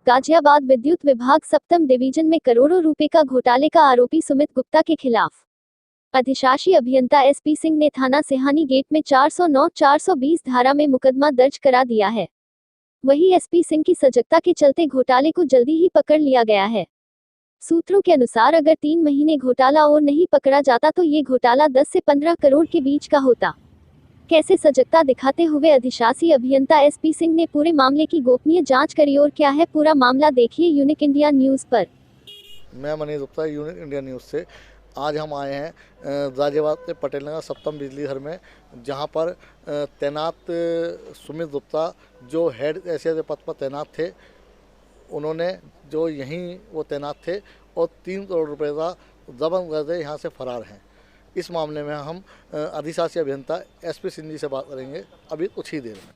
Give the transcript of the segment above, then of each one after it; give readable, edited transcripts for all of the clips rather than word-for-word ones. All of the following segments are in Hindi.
गाजियाबाद विद्युत विभाग सप्तम डिवीजन में करोड़ों रुपए का घोटाले का आरोपी सुमित गुप्ता के खिलाफ अधिशासी अभियंता एसपी सिंह ने थाना सिहानी गेट में 409-420 धारा में मुकदमा दर्ज करा दिया है। वहीं एसपी सिंह की सजगता के चलते घोटाले को जल्दी ही पकड़ लिया गया है। सूत्रों के अनुसार अगर 3 महीने घोटाला और नहीं पकड़ा जाता तो ये घोटाला 10 से 15 करोड़ के बीच का होता। कैसे सजगता दिखाते हुए अधिशासी अभियंता एसपी सिंह ने पूरे मामले की गोपनीय जांच करी और क्या है पूरा मामला, देखिए यूनिक इंडिया न्यूज पर। मैं Manish Gupta, unique India news से। आज हम आए हैं गाजियाबाद के पटेल नगर सप्तम बिजली घर में, जहां पर तैनात सुमित गुप्ता जो हेड कैशियर के पद पर तैनात थे, उन्होंने जो यहीं वो तैनात थे और 3 करोड़ रुपए का जब्त करके यहाँ से फरार हैं। इस मामले में हम अधिशासी अभियंता एसपी सिंह जी से बात करेंगे अभी कुछ ही देर में।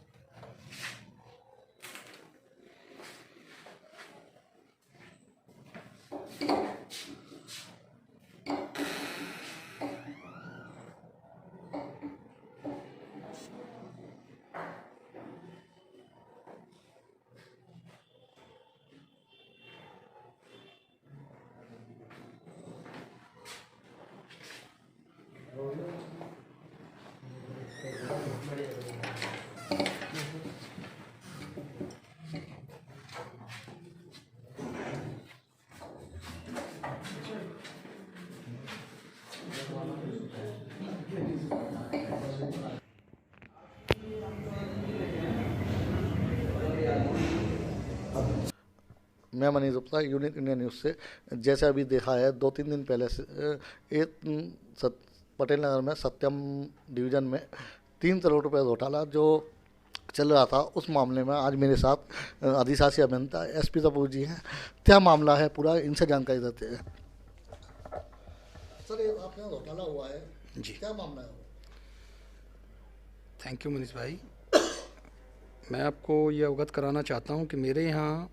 मैं Manish Gupta, unique India news से। जैसे अभी देखा है 2-3 दिन पहले से पटेल नगर में सत्यम डिवीज़न में 3 करोड़ रुपए घोटाला जो चल रहा था, उस मामले में आज मेरे साथ अधिशासी अभियंता एसपी तपोर जी हैं। क्या मामला है पूरा, इनसे जानकारी देते हैं। सर, ये आपके यहाँ घोटाला हुआ है जी, क्या मामला है? थैंक यू मनीष भाई। मैं आपको ये अवगत कराना चाहता हूँ कि मेरे यहाँ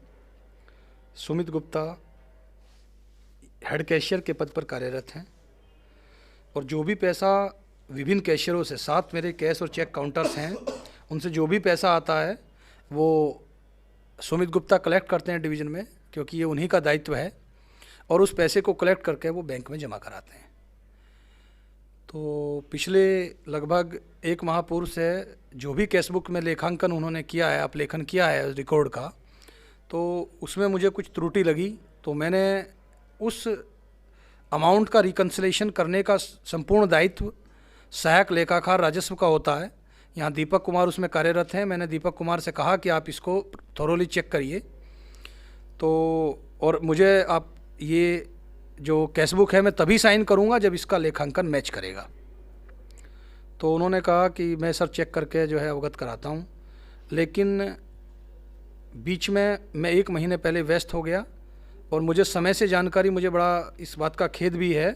सुमित गुप्ता हेड कैशियर के पद पर कार्यरत हैं और जो भी पैसा विभिन्न कैशियरों से, 7 मेरे कैश और चेक काउंटर्स हैं, उनसे जो भी पैसा आता है वो सुमित गुप्ता कलेक्ट करते हैं डिवीज़न में, क्योंकि ये उन्हीं का दायित्व है, और उस पैसे को कलेक्ट करके वो बैंक में जमा कराते हैं। तो पिछले लगभग 1 माह पूर्व से जो भी कैशबुक में लेखांकन उन्होंने किया है, अपलेखन किया है रिकॉर्ड का, तो उसमें मुझे कुछ त्रुटि लगी, तो मैंने उस अमाउंट का रिकन्सिलेशन करने का संपूर्ण दायित्व सहायक लेखाकार राजस्व का होता है। यहाँ दीपक कुमार उसमें कार्यरत हैं। मैंने दीपक कुमार से कहा कि आप इसको थोरोली चेक करिए, तो और मुझे आप ये जो कैशबुक है मैं तभी साइन करूँगा जब इसका लेखांकन मैच करेगा। तो उन्होंने कहा कि मैं सर चेक करके जो है अवगत कराता हूँ, लेकिन बीच में मैं 1 महीने पहले व्यस्त हो गया और मुझे समय से जानकारी, मुझे बड़ा इस बात का खेद भी है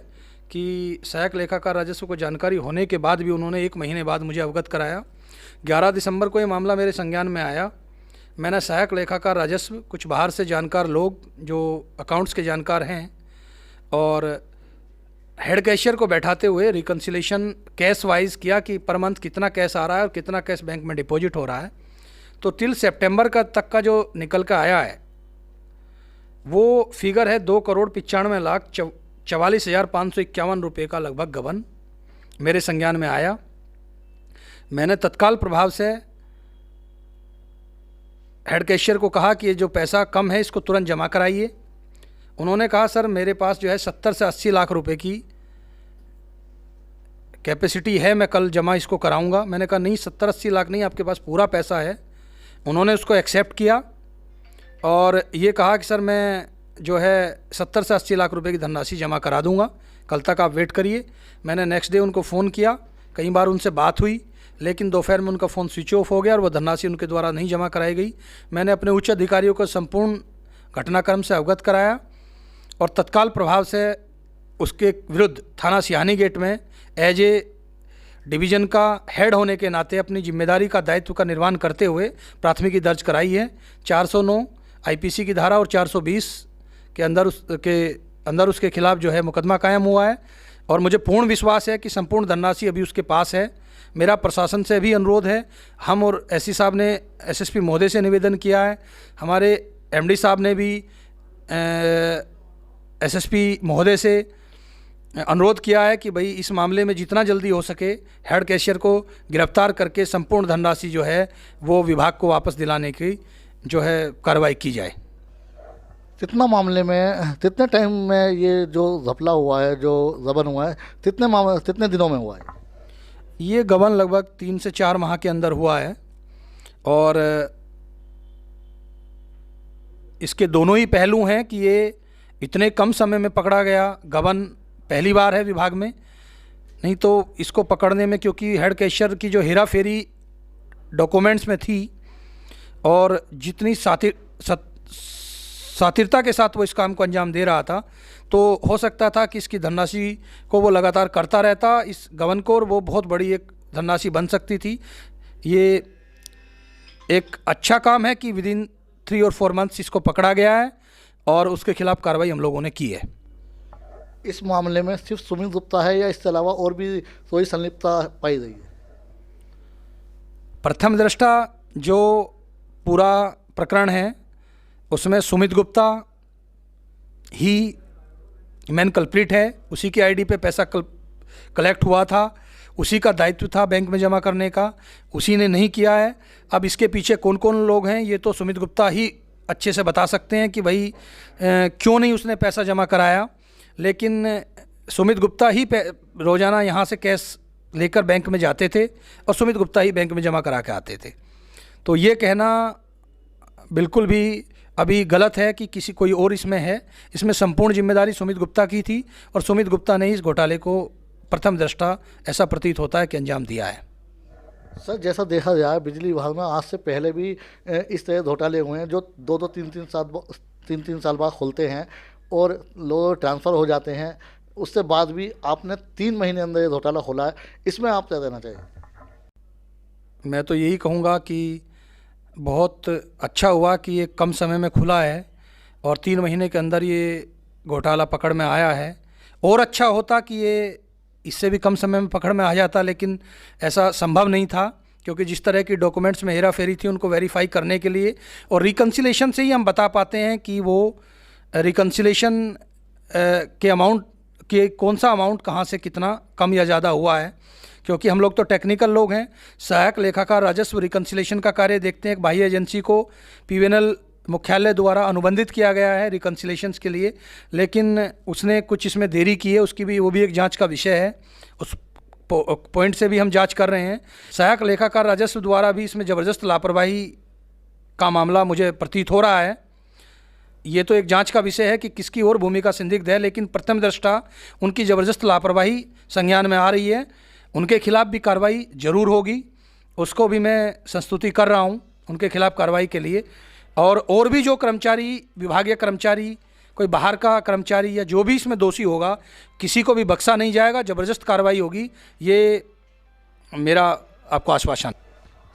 कि सहायक लेखाकार राजस्व को जानकारी होने के बाद भी उन्होंने 1 महीने बाद मुझे अवगत कराया। 11 दिसंबर को ये मामला मेरे संज्ञान में आया। मैंने सहायक लेखाकार राजस्व, कुछ बाहर से जानकार लोग जो अकाउंट्स के जानकार हैं और हेड कैशियर को बैठाते हुए रिकन्सिलेशन कैश वाइज किया कि पर मंथ कितना कैश आ रहा है और कितना कैश बैंक में डिपॉजिट हो रहा है। तो टिल सितंबर का तक का जो निकल कर आया है वो फिगर है 2,95,44,551 रुपये का लगभग गबन मेरे संज्ञान में आया। मैंने तत्काल प्रभाव से हेड कैशियर को कहा कि ये जो पैसा कम है इसको तुरंत जमा कराइए। उन्होंने कहा सर मेरे पास जो है 70 से 80 लाख रुपए की कैपेसिटी है, मैं कल जमा इसको कराऊंगा। मैंने कहा नहीं, 70-80 लाख नहीं, आपके पास पूरा पैसा है। उन्होंने उसको एक्सेप्ट किया और ये कहा कि सर मैं जो है 70 से 80 लाख रुपए की धनराशि जमा करा दूंगा, कल तक आप वेट करिए। मैंने नेक्स्ट डे उनको फ़ोन किया, कई बार उनसे बात हुई, लेकिन दोपहर में उनका फ़ोन स्विच ऑफ हो गया और वह धनराशि उनके द्वारा नहीं जमा कराई गई। मैंने अपने उच्च अधिकारियों को संपूर्ण घटनाक्रम से अवगत कराया और तत्काल प्रभाव से उसके विरुद्ध थाना सिहानी गेट में एज ए डिवीज़न का हेड होने के नाते अपनी जिम्मेदारी का दायित्व का निर्वहन करते हुए प्राथमिकी दर्ज कराई है। 409 आईपीसी की धारा और 420 के अंदर उसके खिलाफ जो है मुकदमा कायम हुआ है और मुझे पूर्ण विश्वास है कि संपूर्ण धनराशि अभी उसके पास है। मेरा प्रशासन से भी अनुरोध है, हम और एसपी साहब ने एसएसपी महोदय से निवेदन किया है, हमारे एमडी साहब ने भी एसएसपी महोदय से अनुरोध किया है कि भाई इस मामले में जितना जल्दी हो सके हेड कैशियर को गिरफ्तार करके संपूर्ण धनराशि जो है वो विभाग को वापस दिलाने की जो है कार्रवाई की जाए। कितना मामले में कितने टाइम में ये जो घपला हुआ है, जो गबन हुआ है, कितने दिनों में हुआ है? ये गबन लगभग 3 से 4 माह के अंदर हुआ है और इसके दोनों ही पहलू हैं कि ये इतने कम समय में पकड़ा गया। गबन पहली बार है विभाग में, नहीं तो इसको पकड़ने में, क्योंकि हेड कैशियर की जो हेरा फेरी डॉक्यूमेंट्स में थी और जितनी सातिरता के साथ वो इस काम को अंजाम दे रहा था, तो हो सकता था कि इसकी धनराशि को वो लगातार करता रहता, इस गबनखोर वो बहुत बड़ी एक धनराशि बन सकती थी। ये एक अच्छा काम है कि विदिन 3 और 4 मंथ्स इसको पकड़ा गया है और उसके खिलाफ कार्रवाई हम लोगों ने की है। इस मामले में सिर्फ सुमित गुप्ता है या इसके अलावा और भी कोई संलिप्तता पाई गई है? प्रथम दृष्टा जो पूरा प्रकरण है उसमें सुमित गुप्ता ही मेन कल्प्रिट है। उसी की आईडी पे पैसा कलेक्ट हुआ था, उसी का दायित्व था बैंक में जमा करने का, उसी ने नहीं किया है। अब इसके पीछे कौन कौन लोग हैं ये तो सुमित गुप्ता ही अच्छे से बता सकते हैं कि भाई क्यों नहीं उसने पैसा जमा कराया। लेकिन सुमित गुप्ता ही रोज़ाना यहाँ से कैश लेकर बैंक में जाते थे और सुमित गुप्ता ही बैंक में जमा करा के आते थे। तो ये कहना बिल्कुल भी अभी गलत है कि किसी कोई और इसमें है। इसमें संपूर्ण जिम्मेदारी सुमित गुप्ता की थी और सुमित गुप्ता ने इस घोटाले को प्रथम दृष्टा ऐसा प्रतीत होता है कि अंजाम दिया है। सर, जैसा देखा जाए बिजली विभाग में आज से पहले भी इस तरह घोटाले हुए हैं जो 2-2 3-3 साल बाद खुलते हैं और लोग ट्रांसफ़र हो जाते हैं। उससे बाद भी आपने 3 महीने अंदर ये घोटाला खोला है, इसमें आप क्या कहना चाहिए? मैं तो यही कहूँगा कि बहुत अच्छा हुआ कि ये कम समय में खुला है और 3 महीने के अंदर ये घोटाला पकड़ में आया है। और अच्छा होता कि ये इससे भी कम समय में पकड़ में आ जाता, लेकिन ऐसा संभव नहीं था क्योंकि जिस तरह की डॉक्यूमेंट्स में हेरा फेरी थी उनको वेरीफाई करने के लिए और रिकन्सिलेशन से ही हम बता पाते हैं कि वो रिकन्सिलेशन के अमाउंट के कौन सा अमाउंट कहाँ से कितना कम या ज़्यादा हुआ है। क्योंकि हम लोग तो टेक्निकल लोग हैं, सहायक लेखाकार राजस्व रिकन्सिलेशन का कार्य देखते हैं। एक बाह्य एजेंसी को पीवीएनएल मुख्यालय द्वारा अनुबंधित किया गया है रिकन्सिलेशंस के लिए, लेकिन उसने कुछ इसमें देरी की है, उसकी भी वो भी एक जांच का विषय है। उस पॉइंट से भी हम जांच कर रहे हैं। सहायक लेखाकार राजस्व द्वारा भी इसमें ज़बरदस्त लापरवाही का मामला मुझे प्रतीत हो रहा है। ये तो एक जांच का विषय है कि किसकी और भूमिका संदिग्ध है, लेकिन प्रथम दृष्टा उनकी ज़बरदस्त लापरवाही संज्ञान में आ रही है। उनके खिलाफ भी कार्रवाई जरूर होगी, उसको भी मैं संस्तुति कर रहा हूँ उनके खिलाफ कार्रवाई के लिए। और भी जो कर्मचारी, विभागीय कर्मचारी, कोई बाहर का कर्मचारी या जो भी इसमें दोषी होगा, किसी को भी बख्शा नहीं जाएगा, ज़बरदस्त कार्रवाई होगी, ये मेरा आपको आश्वासन।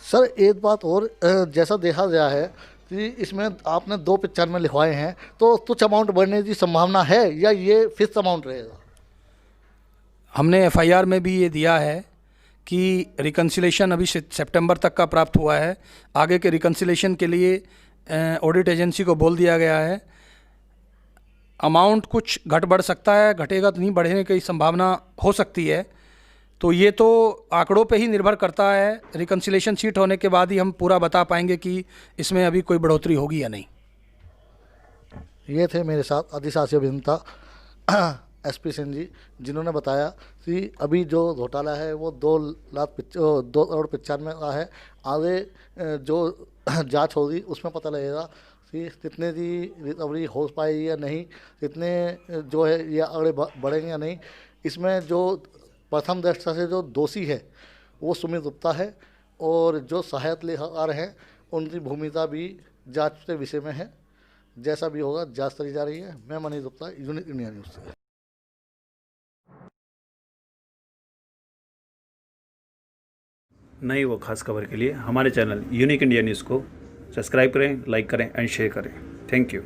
सर, एक बात और, जैसा देखा गया है कि इसमें आपने 2 में लिखवाए हैं, तो कुछ अमाउंट बढ़ने की संभावना है या ये फिक्स अमाउंट रहेगा? हमने एफआईआर में भी ये दिया है कि रिकन्सिलेशन अभी सितंबर तक का प्राप्त हुआ है। आगे के रिकन्सिलेशन के लिए ऑडिट एजेंसी को बोल दिया गया है। अमाउंट कुछ घट बढ़ सकता है, घटेगा तो नहीं, बढ़ने की संभावना हो सकती है। तो ये तो आंकड़ों पे ही निर्भर करता है। रिकन्सिलेशन शीट होने के बाद ही हम पूरा बता पाएंगे कि इसमें अभी कोई बढ़ोतरी होगी या नहीं। ये थे मेरे साथ अधिशासी अभियंता एसपी सिंह जी, जिन्होंने बताया कि अभी जो घोटाला है वो 2,95,000 का है। आगे जो जांच होगी उसमें पता लगेगा कि कितने की रिकवरी हो पाएगी या नहीं, कितने जो है ये आगे बढ़ेंगे या नहीं। इसमें जो प्रथम दृष्टया से जो दोषी है वो सुमित गुप्ता है और जो सहायक लेखाकार हैं उनकी भूमिका भी जांच के विषय में है। जैसा भी होगा जांच करी जा रही है। मैं Manish Gupta, unique India news से। नई व खास खबर के लिए हमारे चैनल यूनिक इंडिया न्यूज़ को सब्सक्राइब करें, लाइक करें एंड शेयर करें। Thank you.